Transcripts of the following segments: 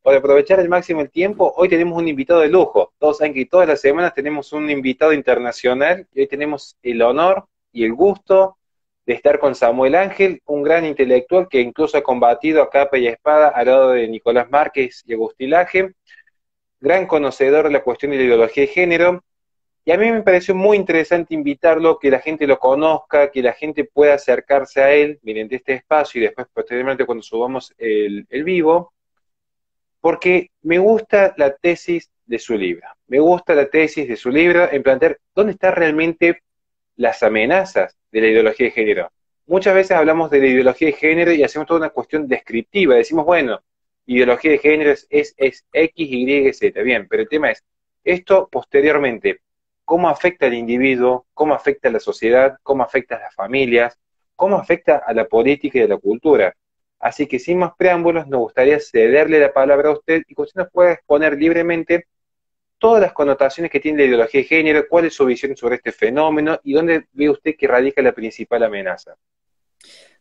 para aprovechar al máximo el tiempo, hoy tenemos un invitado de lujo. Todos saben que todas las semanas tenemos un invitado internacional y hoy tenemos el honor y el gusto de estar con Samuel Ángel, un gran intelectual que incluso ha combatido a capa y espada al lado de Nicolás Márquez y Agustín Laje, gran conocedor de la cuestión de la ideología de género. Y a mí me pareció muy interesante invitarlo, que la gente lo conozca, que la gente pueda acercarse a él mediante este espacio y después posteriormente cuando subamos el vivo, porque me gusta la tesis de su libro. Me gusta la tesis de su libro en plantear dónde están realmente las amenazas de la ideología de género. Muchas veces hablamos de la ideología de género y hacemos toda una cuestión descriptiva. Decimos, bueno, ideología de género es X, Y, Z. Bien, pero el tema es, esto posteriormente, ¿cómo afecta al individuo? ¿Cómo afecta a la sociedad? ¿Cómo afecta a las familias? ¿Cómo afecta a la política y a la cultura? Así que sin más preámbulos, nos gustaría cederle la palabra a usted y que usted nos pueda exponer libremente todas las connotaciones que tiene la ideología de género, cuál es su visión sobre este fenómeno y dónde ve usted que radica la principal amenaza.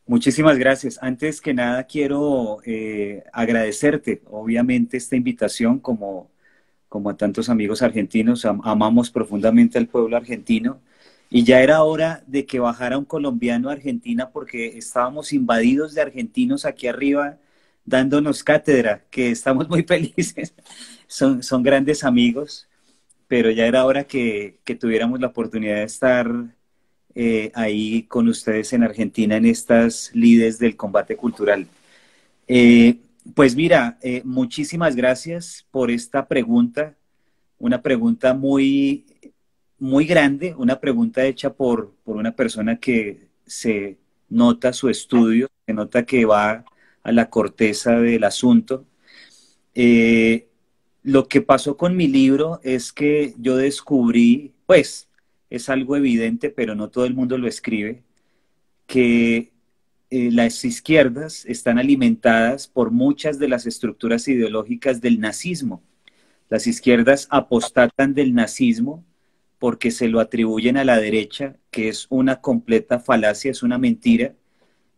Muchísimas gracias. Antes que nada quiero agradecerte, obviamente, esta invitación como a tantos amigos argentinos. Amamos profundamente al pueblo argentino y ya era hora de que bajara un colombiano a Argentina porque estábamos invadidos de argentinos aquí arriba dándonos cátedra, que estamos muy felices. Son grandes amigos, pero ya era hora que tuviéramos la oportunidad de estar ahí con ustedes en Argentina en estas lides del combate cultural. Eh, pues mira, muchísimas gracias por esta pregunta, una pregunta muy grande, una pregunta hecha por una persona que se nota su estudio, se nota que va a la corteza del asunto. Eh, lo que pasó con mi libro es que yo descubrí, pues es algo evidente, pero no todo el mundo lo escribe, que las izquierdas están alimentadas por muchas de las estructuras ideológicas del nazismo. Las izquierdas apostatan del nazismo porque se lo atribuyen a la derecha, que es una completa falacia, es una mentira.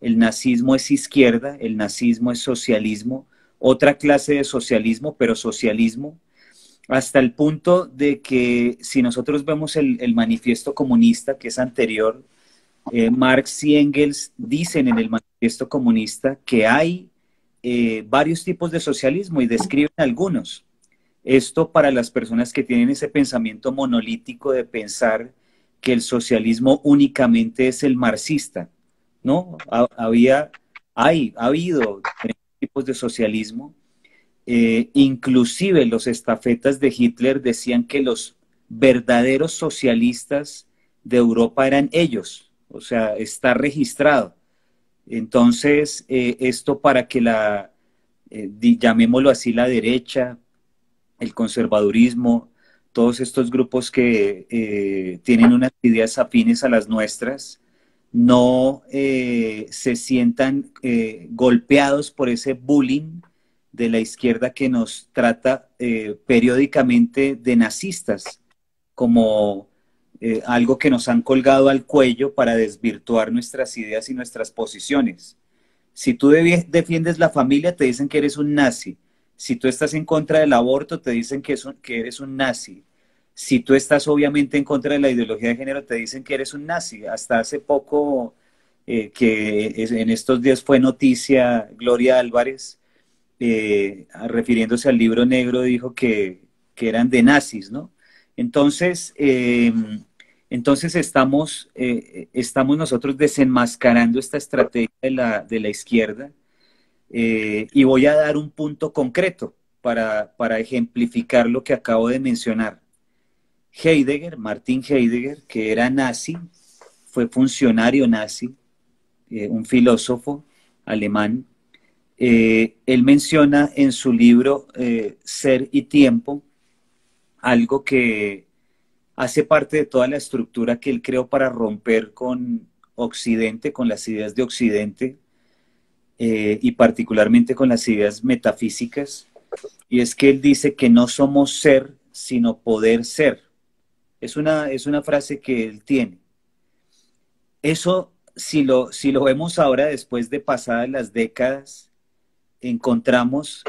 El nazismo es izquierda, el nazismo es socialismo, otra clase de socialismo, pero socialismo, hasta el punto de que si nosotros vemos el manifiesto comunista, que es anterior, Marx y Engels dicen en el manifiesto comunista que hay varios tipos de socialismo y describen algunos. Esto para las personas que tienen ese pensamiento monolítico de pensar que el socialismo únicamente es el marxista, ¿no? Ha habido diferentes tipos de socialismo. Inclusive los estafetas de Hitler decían que los verdaderos socialistas de Europa eran ellos, o sea, está registrado. Entonces, esto para que llamémoslo así, la derecha, el conservadurismo, todos estos grupos que tienen unas ideas afines a las nuestras, no se sientan golpeados por ese bullying de la izquierda que nos trata periódicamente de nazistas, como algo que nos han colgado al cuello para desvirtuar nuestras ideas y nuestras posiciones. Si tú defiendes la familia, te dicen que eres un nazi. Si tú estás en contra del aborto, te dicen que eres un nazi. Si tú estás obviamente en contra de la ideología de género, te dicen que eres un nazi. Hasta hace poco, en estos días fue noticia, Gloria Álvarez, refiriéndose al libro negro, dijo que eran de nazis, ¿no? Entonces, entonces estamos nosotros desenmascarando esta estrategia de la izquierda, y voy a dar un punto concreto para ejemplificar lo que acabo de mencionar. Heidegger, Martin Heidegger, que era nazi, fue funcionario nazi, un filósofo alemán. Él menciona en su libro Ser y Tiempo algo que hace parte de toda la estructura que él creó para romper con Occidente, con las ideas de Occidente, y particularmente con las ideas metafísicas, y es que él dice que no somos ser, sino poder ser. Es una frase que él tiene. Eso, si lo vemos ahora, después de pasadas las décadas, encontramos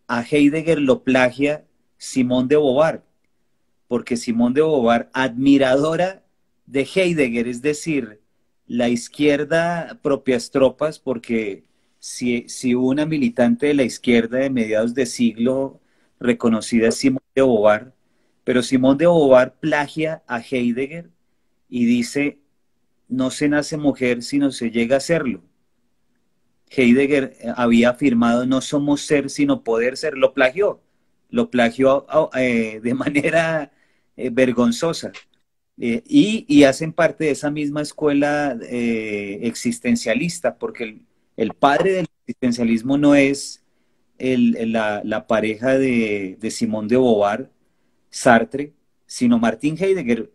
a Heidegger lo plagia Simone de Beauvoir, porque Simone de Beauvoir, admiradora de Heidegger, es decir, la izquierda propias tropas, porque si hubo una militante de la izquierda de mediados de siglo reconocida es Simone de Beauvoir, pero Simone de Beauvoir plagia a Heidegger y dice, no se nace mujer sino se llega a serlo. Heidegger había afirmado no somos ser sino poder ser, lo plagió de manera vergonzosa. Y hacen parte de esa misma escuela existencialista, porque el padre del existencialismo no es la pareja de Simone de Beauvoir, Sartre, sino Martin Heidegger,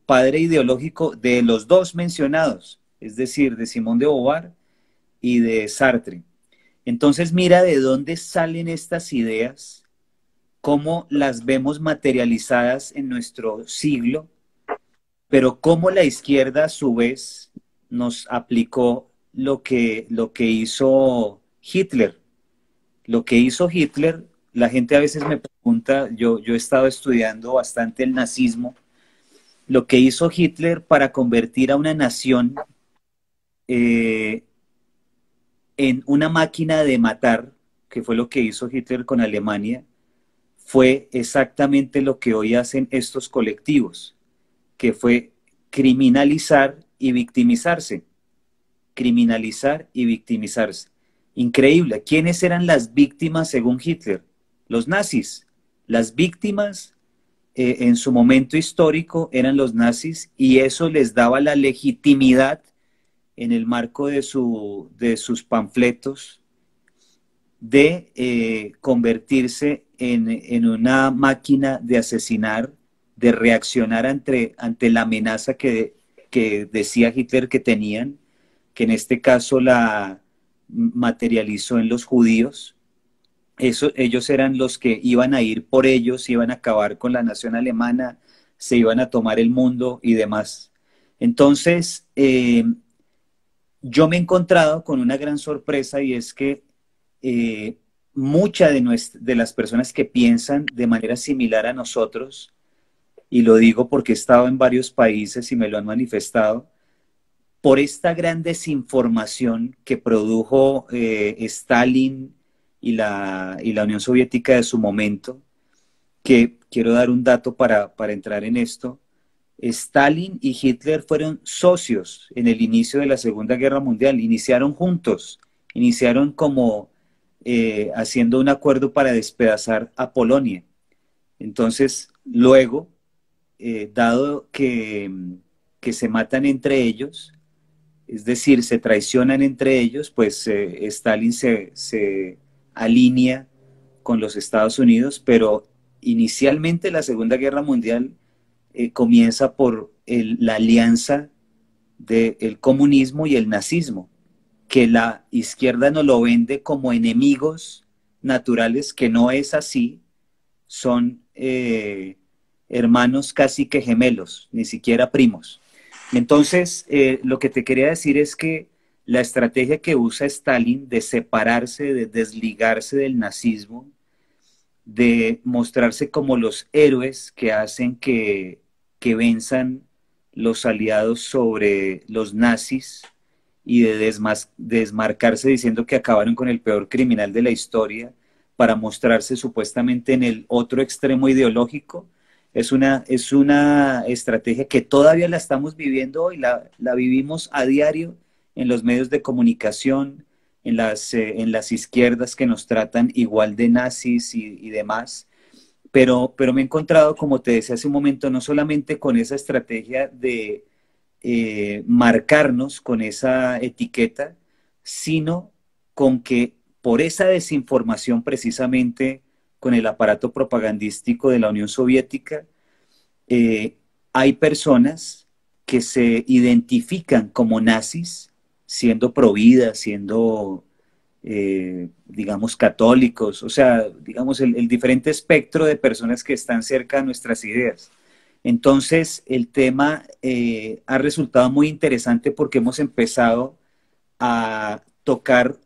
padre ideológico de los dos mencionados, es decir, de Simone de Beauvoir y de Sartre. Entonces mira de dónde salen estas ideas, cómo las vemos materializadas en nuestro siglo, pero cómo la izquierda a su vez nos aplicó lo que hizo Hitler. Lo que hizo Hitler, la gente a veces me pregunta, yo he estado estudiando bastante el nazismo, lo que hizo Hitler para convertir a una nación eh, en una máquina de matar, que fue lo que hizo Hitler con Alemania, fue exactamente lo que hoy hacen estos colectivos, que fue criminalizar y victimizarse. Criminalizar y victimizarse. Increíble. ¿Quiénes eran las víctimas según Hitler? Los nazis. Las víctimas en su momento histórico eran los nazis y eso les daba la legitimidad en el marco de sus panfletos de convertirse en una máquina de asesinar, de reaccionar ante la amenaza que decía Hitler que tenían, que en este caso la materializó en los judíos. Ellos eran los que iban a ir por ellos, iban a acabar con la nación alemana, se iban a tomar el mundo y demás. Entonces, yo me he encontrado con una gran sorpresa y es que muchas de las personas que piensan de manera similar a nosotros, y lo digo porque he estado en varios países y me lo han manifestado, por esta gran desinformación que produjo Stalin y la Unión Soviética de su momento, que quiero dar un dato para entrar en esto. Stalin y Hitler fueron socios en el inicio de la Segunda Guerra Mundial, iniciaron juntos, iniciaron como haciendo un acuerdo para despedazar a Polonia. Entonces, luego, dado que se matan entre ellos, es decir, se traicionan entre ellos, pues Stalin se alinea con los Estados Unidos, pero inicialmente la Segunda Guerra Mundial comienza por la alianza del comunismo y el nazismo, que la izquierda nos lo vende como enemigos naturales, que no es así, son hermanos casi que gemelos, ni siquiera primos. Entonces, lo que te quería decir es que la estrategia que usa Stalin de separarse, de desligarse del nazismo, de mostrarse como los héroes que hacen que venzan los aliados sobre los nazis y de desmarcarse diciendo que acabaron con el peor criminal de la historia para mostrarse supuestamente en el otro extremo ideológico, es una estrategia que todavía la estamos viviendo hoy, la vivimos a diario en los medios de comunicación, en las izquierdas que nos tratan igual de nazis y demás. Pero me he encontrado, como te decía hace un momento, no solamente con esa estrategia de marcarnos con esa etiqueta, sino con que por esa desinformación precisamente con el aparato propagandístico de la Unión Soviética, hay personas que se identifican como nazis, siendo provida, siendo, digamos, católicos, o sea, digamos, el diferente espectro de personas que están cerca de nuestras ideas. Entonces, el tema ha resultado muy interesante porque hemos empezado a tocar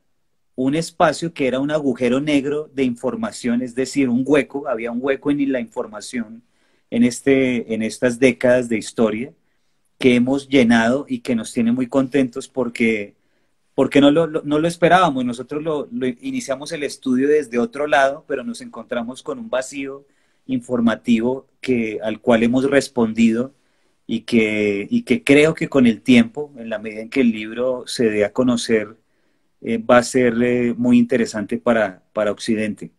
un espacio que era un agujero negro de información, es decir, un hueco, había un hueco en la información en estas décadas de historia que hemos llenado y que nos tiene muy contentos porque no lo esperábamos. Nosotros iniciamos el estudio desde otro lado, pero nos encontramos con un vacío informativo al cual hemos respondido y que creo que con el tiempo, en la medida en que el libro se dé a conocer, va a ser muy interesante para Occidente.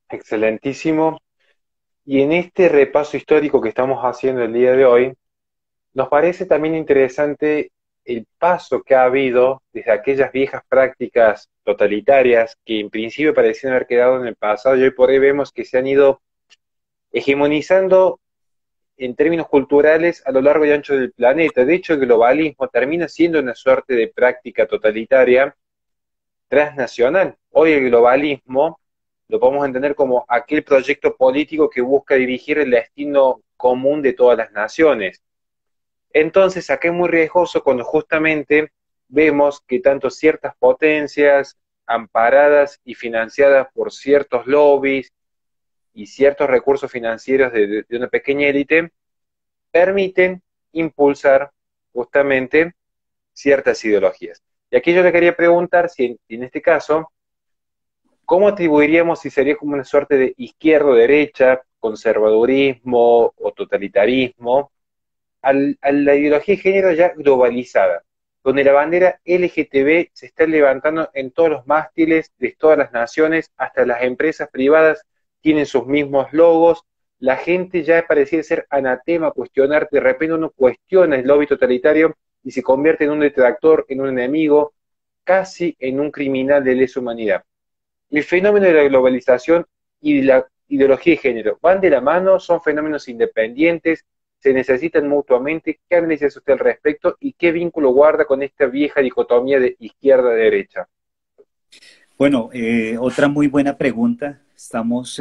Excelentísimo. Y en este repaso histórico que estamos haciendo el día de hoy, nos parece también interesante el paso que ha habido desde aquellas viejas prácticas totalitarias que en principio parecían haber quedado en el pasado y hoy por hoy vemos que se han ido hegemonizando en términos culturales a lo largo y ancho del planeta. De hecho, el globalismo termina siendo una suerte de práctica totalitaria transnacional. Hoy el globalismo lo podemos entender como aquel proyecto político que busca dirigir el destino común de todas las naciones. Entonces, acá es muy riesgoso cuando justamente vemos que tanto ciertas potencias amparadas y financiadas por ciertos lobbies y ciertos recursos financieros de una pequeña élite permiten impulsar justamente ciertas ideologías. Y aquí yo le quería preguntar si en este caso, ¿cómo atribuiríamos si sería como una suerte de izquierda o derecha, conservadurismo o totalitarismo, a la ideología de género ya globalizada, donde la bandera LGTB se está levantando en todos los mástiles de todas las naciones, hasta las empresas privadas tienen sus mismos logos, la gente ya parecía ser anatema cuestionar, de repente uno cuestiona el lobby totalitario y se convierte en un detractor, en un enemigo, casi en un criminal de lesa humanidad. El fenómeno de la globalización y la ideología de género van de la mano, son fenómenos independientes, se necesitan mutuamente. ¿Qué análisis usted al respecto y qué vínculo guarda con esta vieja dicotomía de izquierda-derecha? Bueno, otra muy buena pregunta. Estamos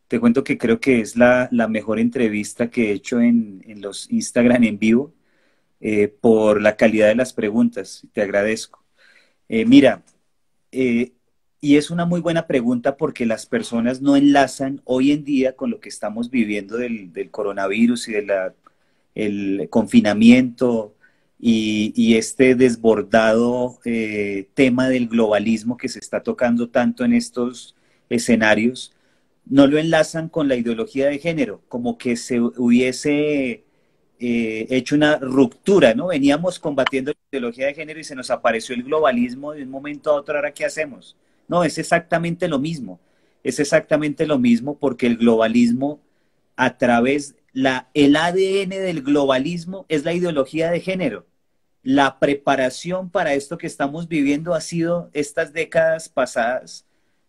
te cuento que creo que es la mejor entrevista que he hecho en los Instagram en vivo por la calidad de las preguntas. Te agradezco. Mira, eh, y es una muy buena pregunta porque las personas no enlazan hoy en día con lo que estamos viviendo del coronavirus y el confinamiento y este desbordado tema del globalismo que se está tocando tanto en estos escenarios, no lo enlazan con la ideología de género, como que se hubiese hecho una ruptura, ¿no? Veníamos combatiendo la ideología de género y se nos apareció el globalismo de un momento a otro, ¿ahora qué hacemos? No, es exactamente lo mismo, es exactamente lo mismo porque el globalismo a través, el ADN del globalismo es la ideología de género. La preparación para esto que estamos viviendo ha sido estas décadas pasadas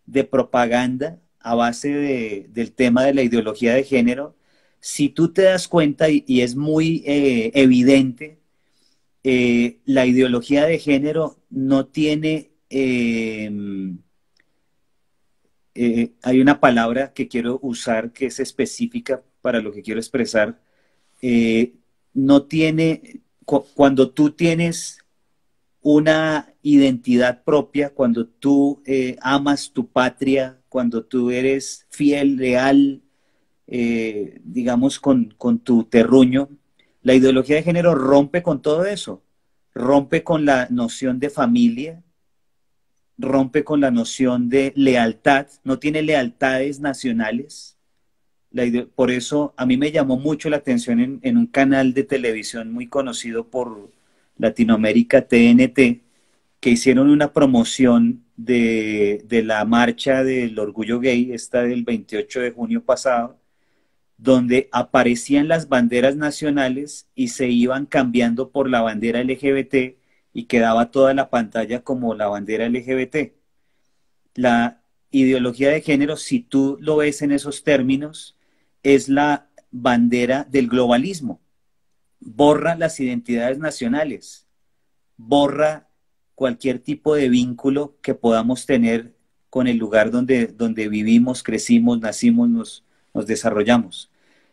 de propaganda a base del tema de la ideología de género. Si tú te das cuenta, y es muy evidente, la ideología de género no tiene, hay una palabra que quiero usar que es específica para lo que quiero expresar, eh, no tiene, cuando tú tienes una identidad propia, cuando tú amas tu patria, cuando tú eres fiel, leal, digamos, con tu terruño, la ideología de género rompe con todo eso, rompe con la noción de familia, rompe con la noción de lealtad, no tiene lealtades nacionales. Por eso a mí me llamó mucho la atención en un canal de televisión muy conocido por Latinoamérica, TNT, que hicieron una promoción de la marcha del orgullo gay, esta del 28 de junio pasado, donde aparecían las banderas nacionales y se iban cambiando por la bandera LGBT y quedaba toda la pantalla como la bandera LGBT. La ideología de género, si tú lo ves en esos términos, es la bandera del globalismo. Borra las identidades nacionales, borra cualquier tipo de vínculo que podamos tener con el lugar donde vivimos, crecimos, nacimos, nos desarrollamos.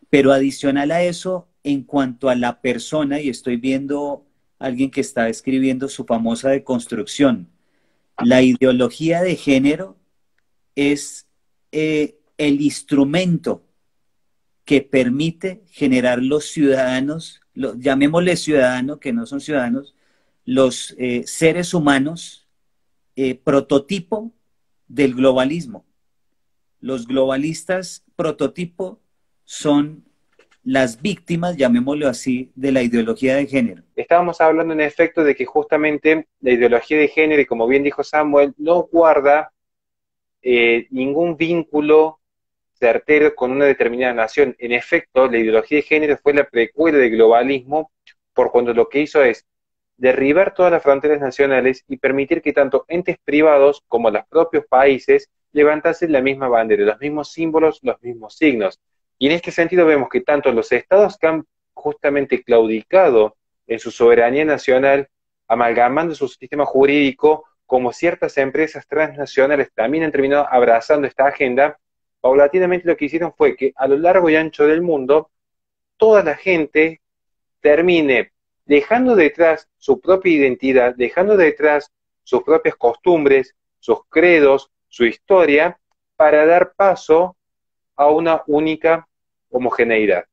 Pero adicional a eso, en cuanto a la persona, y estoy viendo alguien que está escribiendo su famosa deconstrucción. La ideología de género es el instrumento que permite generar los ciudadanos, llamémosle ciudadanos, que no son ciudadanos, los seres humanos prototipo del globalismo. Los globalistas prototipo son las víctimas, llamémoslo así, de la ideología de género. Estábamos hablando en efecto de que justamente la ideología de género, y como bien dijo Samuel, no guarda ningún vínculo certero con una determinada nación. En efecto, la ideología de género fue la precuela del globalismo, por cuando lo que hizo es derribar todas las fronteras nacionales y permitir que tanto entes privados como los propios países levantasen la misma bandera, los mismos símbolos, los mismos signos. Y en este sentido vemos que tanto los estados que han justamente claudicado en su soberanía nacional, amalgamando su sistema jurídico, como ciertas empresas transnacionales también han terminado abrazando esta agenda, paulatinamente lo que hicieron fue que a lo largo y ancho del mundo, toda la gente termine dejando detrás su propia identidad, dejando detrás sus propias costumbres, sus credos, su historia, para dar paso a una única homogeneidad,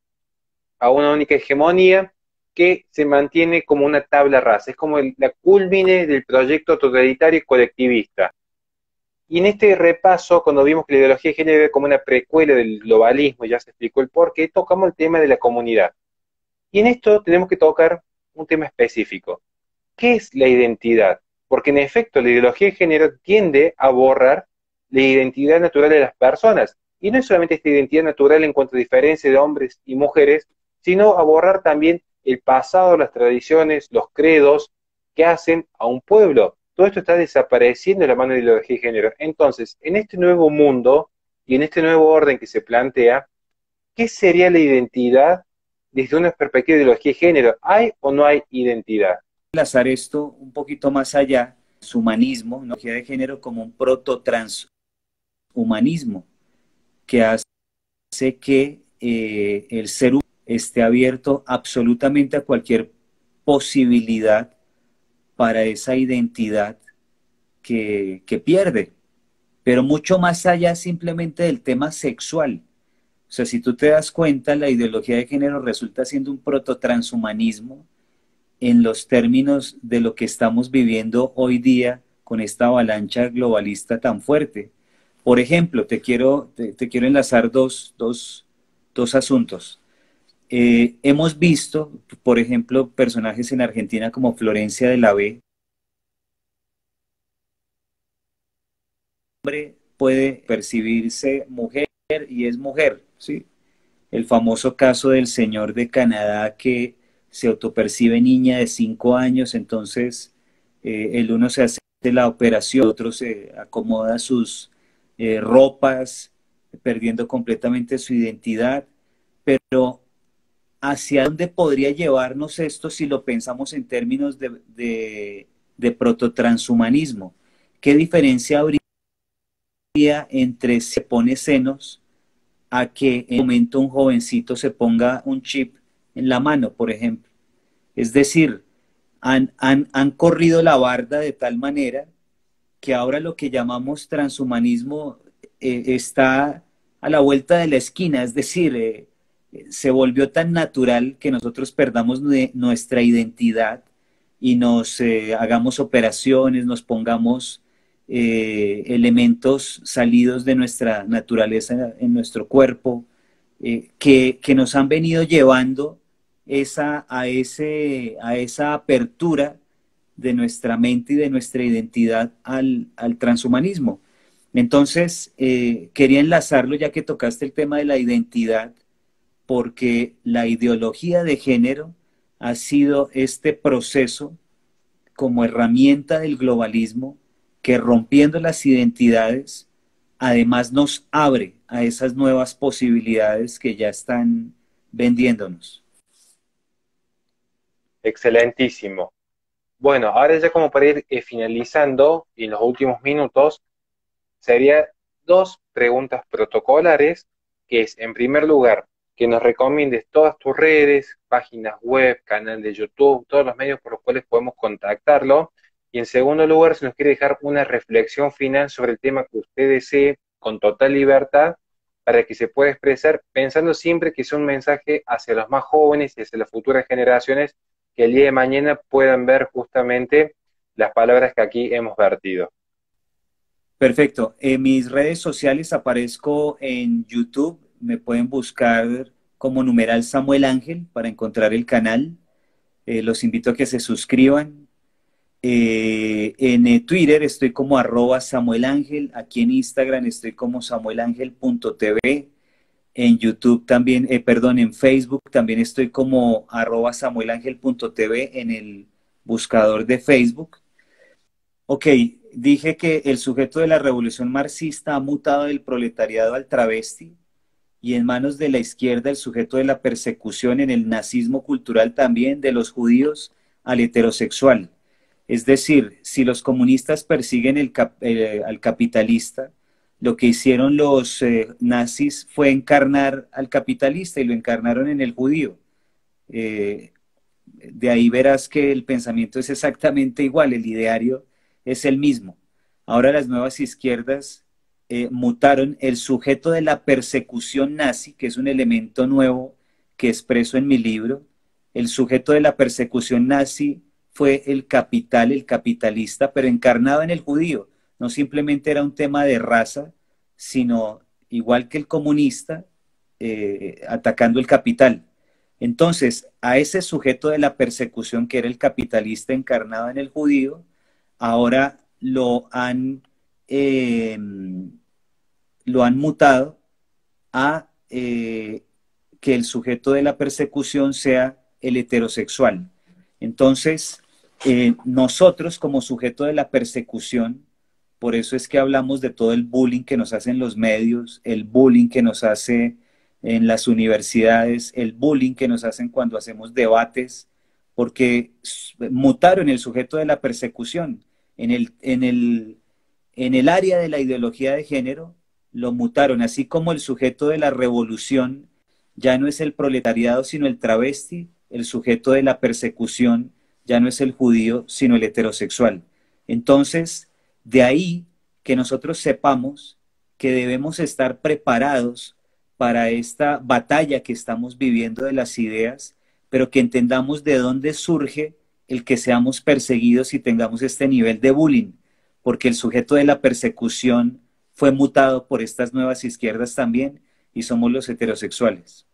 a una única hegemonía que se mantiene como una tabla rasa, es como la culmine del proyecto totalitario y colectivista. Y en este repaso, cuando vimos que la ideología de género era como una precuela del globalismo, ya se explicó el porqué, tocamos el tema de la comunidad. Y en esto tenemos que tocar un tema específico. ¿Qué es la identidad? Porque en efecto la ideología de género tiende a borrar la identidad natural de las personas. Y no es solamente esta identidad natural en cuanto a diferencia de hombres y mujeres, sino a borrar también el pasado, las tradiciones, los credos que hacen a un pueblo. Todo esto está desapareciendo de la mano de la ideología de género. Entonces, en este nuevo mundo y en este nuevo orden que se plantea, ¿qué sería la identidad desde una perspectiva de ideología de género? ¿Hay o no hay identidad? Enlazar esto un poquito más allá, su humanismo, ¿no? Ideología de género como un proto-transhumanismo que hace que el ser humano esté abierto absolutamente a cualquier posibilidad para esa identidad que pierde, pero mucho más allá simplemente del tema sexual. O sea, si tú te das cuenta, la ideología de género resulta siendo un prototranshumanismo en los términos de lo que estamos viviendo hoy día con esta avalancha globalista tan fuerte. Por ejemplo, te quiero enlazar dos asuntos. Hemos visto, por ejemplo, personajes en Argentina como Florencia de la B. Hombre puede percibirse mujer y es mujer, ¿sí? El famoso caso del señor de Canadá que se autopercibe niña de 5 años, entonces el uno se hace la operación, el otro se acomoda sus ropas, perdiendo completamente su identidad, pero ¿hacia dónde podría llevarnos esto si lo pensamos en términos de prototranshumanismo? ¿Qué diferencia habría entre se pone senos a que en un momento un jovencito se ponga un chip en la mano, por ejemplo? Es decir, han corrido la barda de tal manera que ahora lo que llamamos transhumanismo está a la vuelta de la esquina, es decir, se volvió tan natural que nosotros perdamos nuestra identidad y nos hagamos operaciones, nos pongamos elementos salidos de nuestra naturaleza en nuestro cuerpo, que nos han venido llevando a esa apertura de nuestra mente y de nuestra identidad al transhumanismo. Entonces, quería enlazarlo ya que tocaste el tema de la identidad, porque la ideología de género ha sido este proceso como herramienta del globalismo que rompiendo las identidades, además nos abre a esas nuevas posibilidades que ya están vendiéndonos. Excelentísimo. Bueno, ahora ya como para ir finalizando y en los últimos minutos, sería dos preguntas protocolares, que es, en primer lugar, que nos recomiendes todas tus redes, páginas web, canal de YouTube, todos los medios por los cuales podemos contactarlo. Y en segundo lugar, si nos quiere dejar una reflexión final sobre el tema que usted desee con total libertad, para que se pueda expresar, pensando siempre que es un mensaje hacia los más jóvenes y hacia las futuras generaciones que el día de mañana puedan ver justamente las palabras que aquí hemos vertido. Perfecto. En mis redes sociales aparezco en YouTube. Me pueden buscar como numeral Samuel Ángel para encontrar el canal. Los invito a que se suscriban. En Twitter estoy como @Samuel Ángel. Aquí en Instagram estoy como samuelangel.tv. En YouTube también, perdón, en Facebook también estoy como @samuelangel.tv en el buscador de Facebook. Ok, dije que el sujeto de la revolución marxista ha mutado del proletariado al travesti y en manos de la izquierda el sujeto de la persecución en el nazismo cultural también de los judíos al heterosexual. Es decir, si los comunistas persiguen al capitalista, lo que hicieron los nazis fue encarnar al capitalista y lo encarnaron en el judío. Eh, de ahí verás que el pensamiento es exactamente igual, el ideario es el mismo. Ahora las nuevas izquierdas mutaron el sujeto de la persecución nazi, que es un elemento nuevo que expreso en mi libro. El sujeto de la persecución nazi fue el capital, el capitalista, pero encarnado en el judío. No simplemente era un tema de raza, sino igual que el comunista, atacando el capital. Entonces, a ese sujeto de la persecución que era el capitalista encarnado en el judío, ahora eh, lo han mutado a que el sujeto de la persecución sea el heterosexual. Entonces, nosotros como sujeto de la persecución, por eso es que hablamos de todo el bullying que nos hacen los medios, el bullying que nos hace en las universidades, el bullying que nos hacen cuando hacemos debates, porque mutaron el sujeto de la persecución. En el área de la ideología de género, lo mutaron, así como el sujeto de la revolución ya no es el proletariado, sino el travesti, el sujeto de la persecución ya no es el judío, sino el heterosexual. Entonces, de ahí que nosotros sepamos que debemos estar preparados para esta batalla que estamos viviendo de las ideas, pero que entendamos de dónde surge el que seamos perseguidos y tengamos este nivel de bullying, porque el sujeto de la persecución fue mutado por estas nuevas izquierdas también y somos los heterosexuales.